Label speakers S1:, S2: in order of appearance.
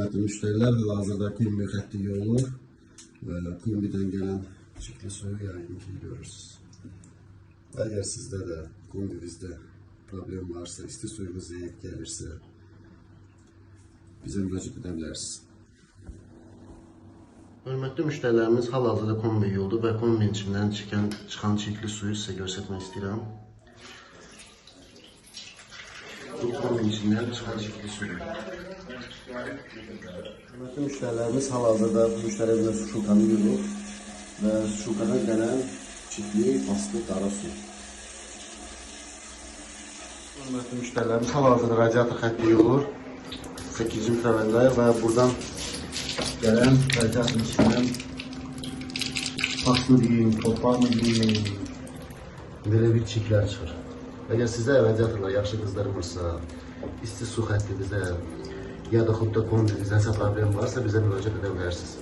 S1: Hörmətli müştərilər, hal-hazırda kombi xətti yolunur və kombidən gələn çirkli suyu yayını ki görürsünüz. Əgər sizdə də kombinizdə problem varsa, isti suyunuz zəif gəlirsə, bizə müraciət edə bilərsiniz.
S2: Hörmətli müştərilərimiz, hal-hazırda kombi yoldur və kombinin içindən çıxan çirkli suyu sizə göstərmək istəyirəm. Bu kombinin içindən çıxan çirkli suyu. Hörmətli müştərilərimiz, hal-hazırda müştəri evində şuşulkanı yuyur və şuşulkadan gələn çirkli, bastı, qara su. Hörmətli müştərilərimiz, hal-hazırda radiator xətti yuyur. 8-ci təbəqədəyik və buradan gələn radiatorun içindən pasını deyin, torpağını deyin, belə bir çirklər çıxır. Əgər sizdə radiatorlar yaxşı qızdırmırsa, isti su xəttinizdə ya da xudda kombinizdə nəsə problem varsa bizə müraciət edə bilərsiniz.